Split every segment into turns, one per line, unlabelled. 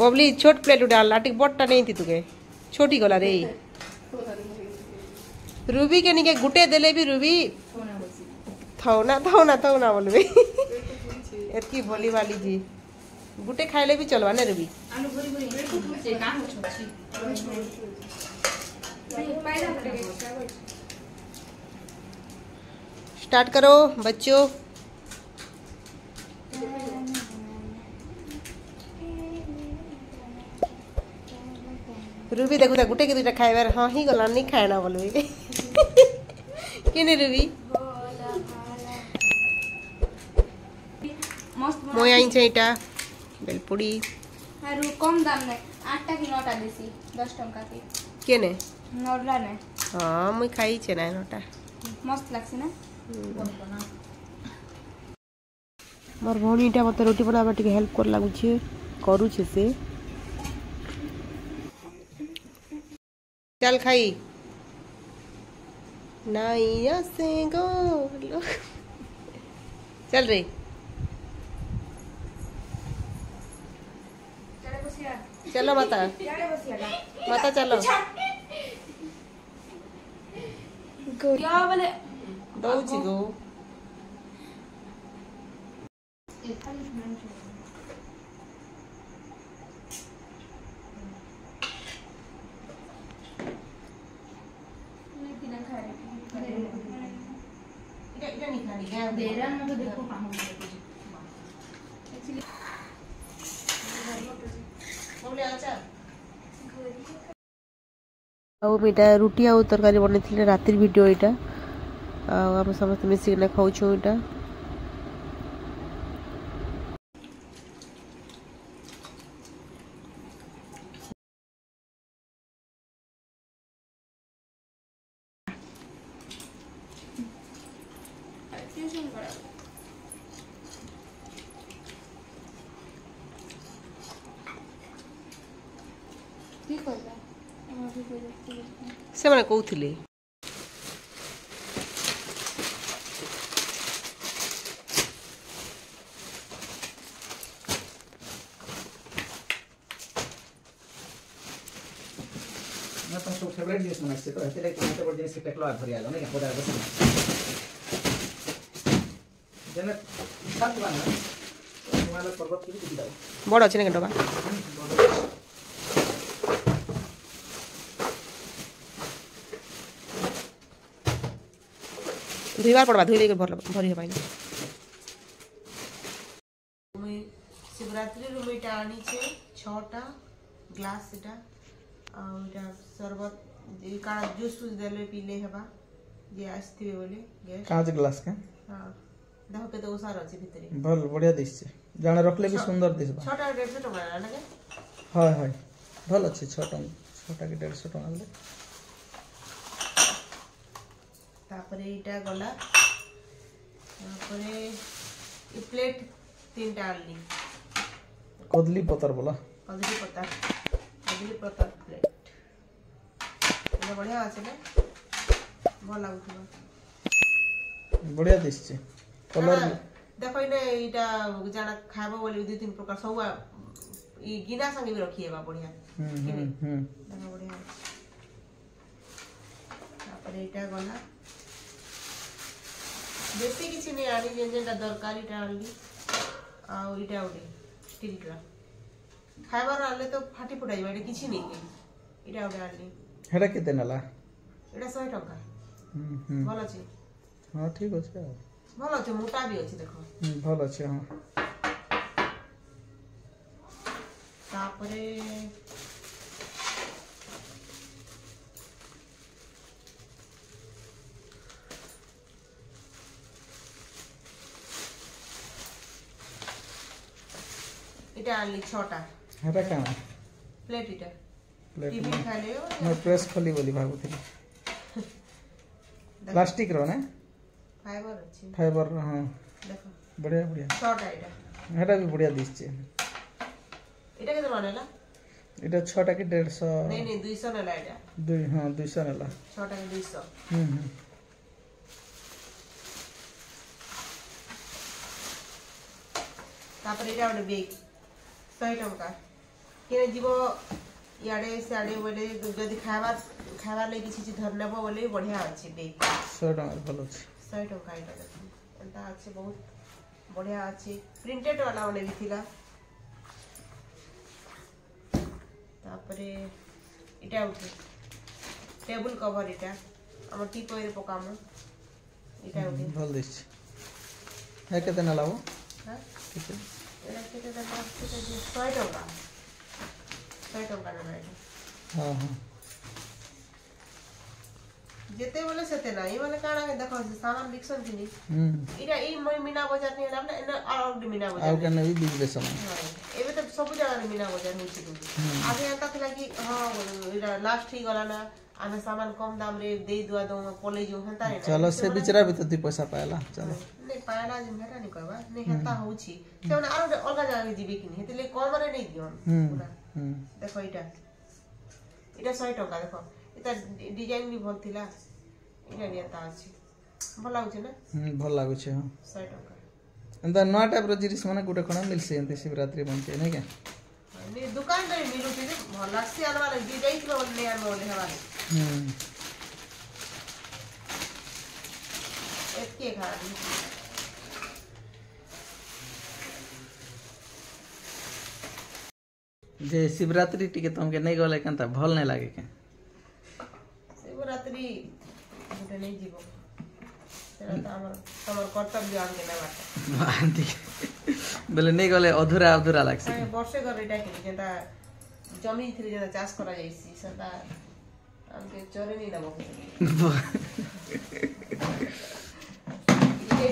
बबली छोट प्लेट डाल लाटी बड़टा नहीं थी तुके छोटी गला रे रूबी के निके गुटे देले भी रूबी थौना बोलबे एतकी भोली वाली जी गुटे खाइले भी चलवा ने रूबी स्टार्ट करो बच्चों रूबी देखो तो गुटे के दुटा खाइबार हाँ ही गला नहीं खाएना बोलबे केने रूबी মই আইছে এটা বেলপুরি
আর কম দাম নাই 8টা কি 9টা দিছি 10 টাকা কি
কেনে
নরলা না
হ্যাঁ মই খাইছে না নটা
মস্ত লাগছে না
मोर भौणीटा मत रोटी बनाबा टिके हेल्प कर लागु छे करू छे से चल खाई नाइया से गो चल रे चलो माता माता चलो
क्या बोले
दौची गो आटा रुटी आ तरकारी बनई रातिर वीडियो यहाँ आम समस्त मिसिक खाऊ यहाँ से मैंने कहते
फेवरेट जिनिस बनाइसे तो हेते लाइक मते बड जिनिस टेकलो आ धरि आलो नै होदा बस जने सात बाना हिमालय पर्वत की दिखि दाओ
बड़ अछि ने डबा धुईबार पड़वा धुई लेके भरी हे पाइना मुई शिवरात्रि रो मीटा आनी छे 6टा ग्लास एटा आ एटा शरबत जे का जूस देले पीले हेबा जे आस्थिबे बोले गैस
कांच ग्लास के
हां देखो के तो उसार अछि भितरे
भल बढ़िया दिस छे जाने रखले भी सुंदर दिसबा
6टा 150 टका लागे
हाय हाय भल अछि 6टा के 150 टका ले
तापरे इटा गला तापरे ई प्लेट 3टा आली
कदली पतर बोला
कदली पत्ता प्लेट ये बढ़िया আছে না ভাল লাগুছে
बढ़िया दिस छे कलर
देखो इने इटा जाना खाबो बोली 2-3 प्रकार सब ई गिना संगे भी रखिएबा बढ़िया देखो बढ़िया तापर इटा गला बेसी किछि नै आनी जेंटा दरकारीटा आली आ इटा उडी स्टीलरा खाइबार आले तो फाटी फुटाई बाटे किछि नै के इटा उडी आली
हेडा केते नला
एटा 100 टका भल अछि
हां ठीक अछि
भल अछि मोटा भी अछि देखो
भल अछि हां
तापरे इटा आली 6टा
हेडा काना
प्लेट इटा
प्लेट
टीवी खाले
मैं प्रेस खोली बोली भाबुथि प्लास्टिक रो ने
फाइबर अछि
फाइबर हां
देखो
बढ़िया बढ़िया
6टा इटा
हेडा भी बढ़िया दिस छे
इटा केते बनेला
इटा 6टा के 150
नहीं 200 नेला इटा
200 नेला
6टा के 200 तापर इटा ओडे बेग 100 टका किए जीव इे सियाड़े बोले जदि खाइबार लगे किसी धर नेब बोले बढ़िया अच्छे बेग
100 टका भल अछि
100 टका इटा देखो एंता अच्छे बहुत बढ़िया अच्छे प्रिंटेड वाला वाले भी थिला तापरे इटा उठे टेबल कवर इटा हमर टीपो रे पकाम इटा उठे
भल दिस है केते न लाबो
हां
केते
एरा केते दा केते 100 टका ना
हां हां
जेते बोले सेते ना ई माने काना के देखो सामान बिक्सन किनी इटा ई मीना बाजार ने लाबना एना और मीना बाजार
आउ कने भी बिजनेस सामान
एबे तो सब जगह मीना बाजार होची दु आगे एंता थला कि हां इरा लास्ट ही गला ना आमे सामान कम दाम रे दे दुआ दो पले जो हंता रे
चलो से बिचरा भी तो ती पैसा पाएला चलो
नहीं पाएला जे मेरा नहीं कहबा नहीं हंता होची से माने आरो अलगा जगह के जीबे किनी हेतले कम रे नहीं दियोन पूरा देखो इटा 100 टका देखो इता डिजाइन भी भल थिला इटा नियता अछि भल लागु छै ना
भल लागु छै हां
100 टका
अंदा नवा टाइप रो जिनिस माने गुटे खणा मिलसे एंते शिवरात्रि बनके नै के
नहीं दुकान रे मिलु छै भल लागसे आनवा लगे जाई तो ने आनो ले हवा एके खाली
जे शिवरात्रि टिके तुमके नहीं गले कंता भल नहीं लागे के
शिवरात्रि गुटे नहीं जीवो सेरा त हमर कर्तव्य आगे ना बाटे
बोले नहीं गले अधूरा अधूरा लागसे
वर्षे घर इटा के जेता जमी थी जेता चाष करा जाईसी सदा हमके चरे नहीं लाबो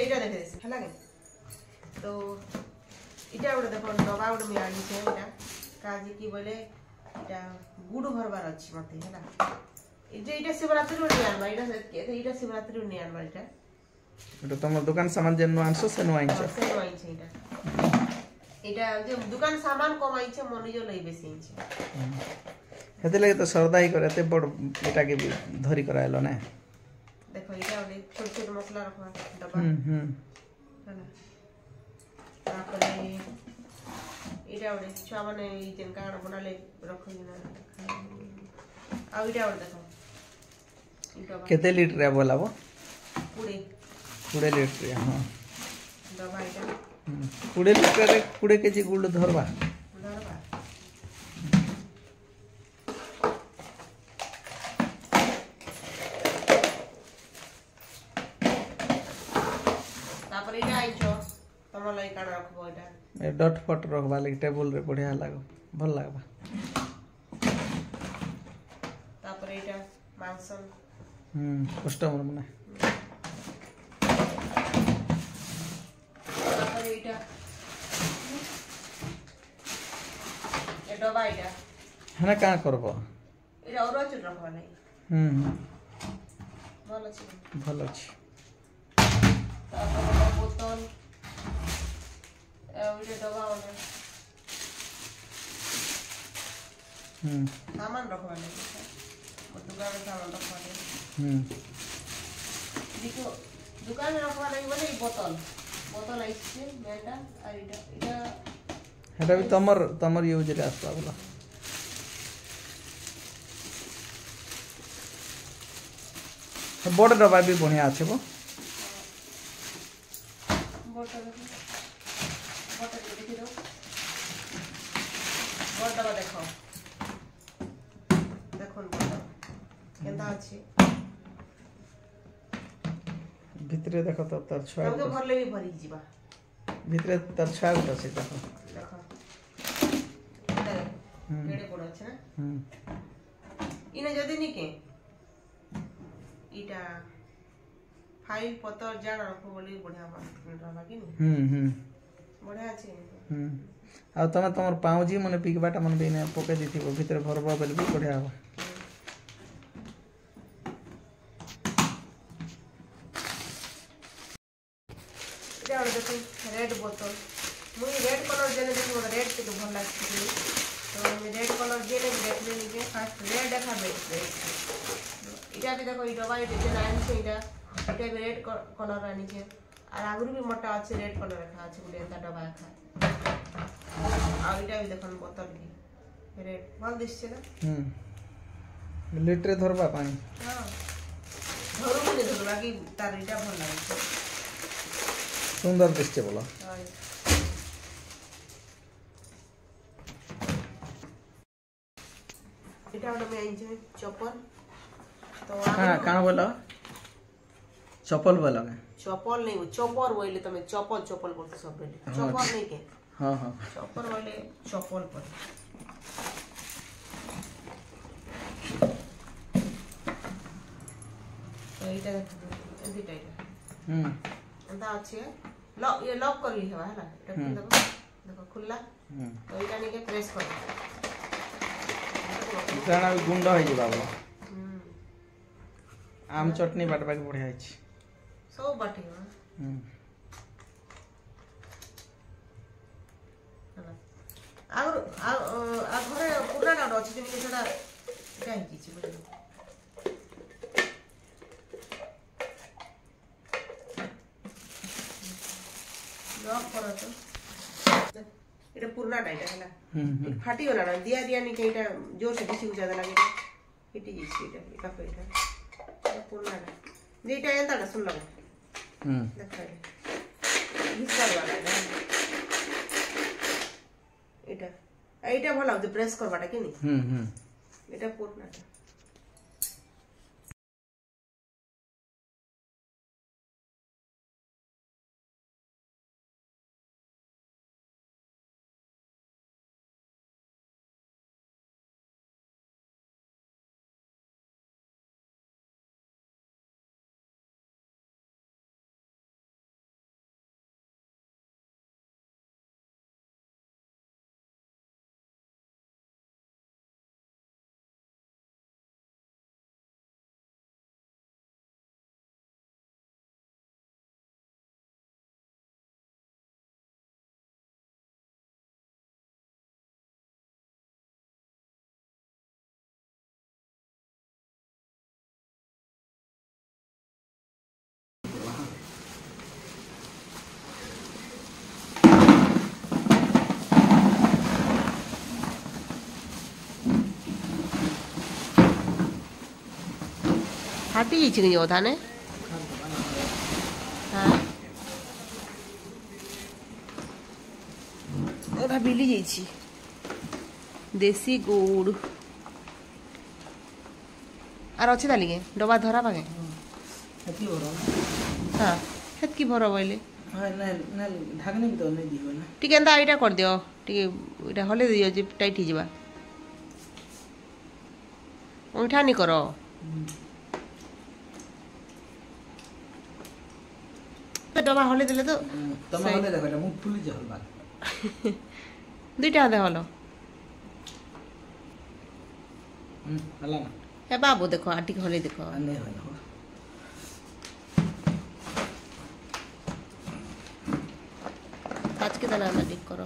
इटा देखे देसी हला के तो इटा उडे देखो डबा उडे मी आनी छे इटा काजी की बोले इटा गुड़ भरबार अछि मते हला इटा शिवरात्रि रो नहीं आनबा इटा शिवरात्रि रो नहीं आनबा इटा
तुम दुकान सामान जे आनसो से नो आइछ
से नो आइछ इटा जे दुकान सामान कम आइछ मनी जो लई बेसी आइछ
हेते लगे तो सरदा ही करे एते बड़ इटा के भी धरी करायलो ना
देखो इटा ओले छोट छोट मसला रखवा डब्बा हला तापरे इटा ओले छुआ माने ई जेन काण बनाले रखो ना आ इटा ओले देखो इटा
केते लीटर रे बोलाबो
पूरे
20 लीटर हां
डब्बा इटा
20 लीटर रे 20 केजी गुड़ धरबा तापरे इटा आइछो तम लई काण रखबो इटा ए डट फट रखबा लगे टेबल रे बढ़िया लागो भल लागबा
तापरे इटा मांसन
कस्टमर मने
तापरे इटा ए डबा इटा
हना का करबो
इटा और चुट रखबा नहीं भल अछि
भल अछि
तापरे बोतल ए डबा वाला सामान रखवा नहीं दुकान में सामान रखवा नहीं देखो दुकान में रखवा नहीं बोले बोतल आइछे मेटा और इटा
हेटा भी तमर यूज रे आसबा बोला बड़ डब्बा भी बढ़िया আছে गो
बोतल देखि दो बड़ डब्बा देखो बोतल केंदा अछि
भितरे देखो तो तार छुआ
हमके भरले भी भरी जीवा
भितरे तार छुआ उठा से देखो
केड़े पड़ो छै ना इने जदी नी के इटा फाइल पतर जान रखो बोली बढ़िया रहबा कि नी बढ़िया छै
आ तमे तमर पाउजी मने पिकबाटा मन बेने पके दिथिबो भितरे भरबा बेल भी बढ़िया हो
इटा देखो रेड बोतल मुई रेड कलर जेने देखो रेड के भल लागछि तो मैं रेड कलर जेने देखले नी के फर्स्ट रेड देखा बेच इटा भी देखो ई डबा इटे लाइन से इटा भी रेड कलर आनी छे और आगुरु भी मोटा अच्छे रेड कलर रखा अच्छे बोले एता डबा खा आ इटा भी देखो बोतल भी ରେଡ୍ ଭଲ ଦିଶୁଛି ନା?
ଲିଟରେ ଧରବା ପାଣି
ହଁ ଧରୁନି ଧରବା କି ତାର ଏଇଟା ଭଲ ଲାଗୁଛି
ସୁନ୍ଦର ଦିଶୁଛି ବୋଲ
এটা ওটা আমি আনছি চপল তো
কাণ বল চপল বল
চপল নেই চপর বইলে তুমি চপল চপল বলতে সব বেলে চপর নেই কে
হ্যাঁ হ্যাঁ
চপর বইলে চপল পরে তো এইটা এদিটা এটা এটা আছে লক ये লক করলি হবা হলা এটা খুলে দেব দেখো খুললা তো এটা নিকে প্রেস করো
জানা গুন্ড হয়ে যাবা বল आम चटनी बाटबा के बढ़िया अछि
सब बाटिबा आगर आ घरे पुरा ना अछि जेमि सेटा काई किछि बुझलो लॉक करो तो এটা পুরনা না এটা হলা ফাটি গলা না দিয়া দিয়া নি কেটা জোর से বেশি উজা লাগে ফিটি যাচ্ছে এটা এটা কইটা পুরনা না যেটা এন্তাটা শুন লাগো দেখাই হিসাব वाला না এটা এইটা ভালো লাগে প্রেস করবাটা কি নি এটা পুরনাটা फाटी जाइए कि अधा ने हाँ अधा बिली जाइए देसी गुड़ आर अच्छे दाली के डबा धरा पागे हाँ हेतकी भर बोले
ढाकनी भी तो नहीं दियो ना
टिके एंता एटा कर दियो टिके एटा हले दियो जे टाइट ही जिबा उठा नहीं करो डबा हले देले तो
तमा हले देखो এটা মুখ ফুলি যাল বাদ
দুইটা দে হলো
হলা না
এ বাবু দেখো আটি হলে দেখো
আনে হয়
আজকে দানা ঠিক করো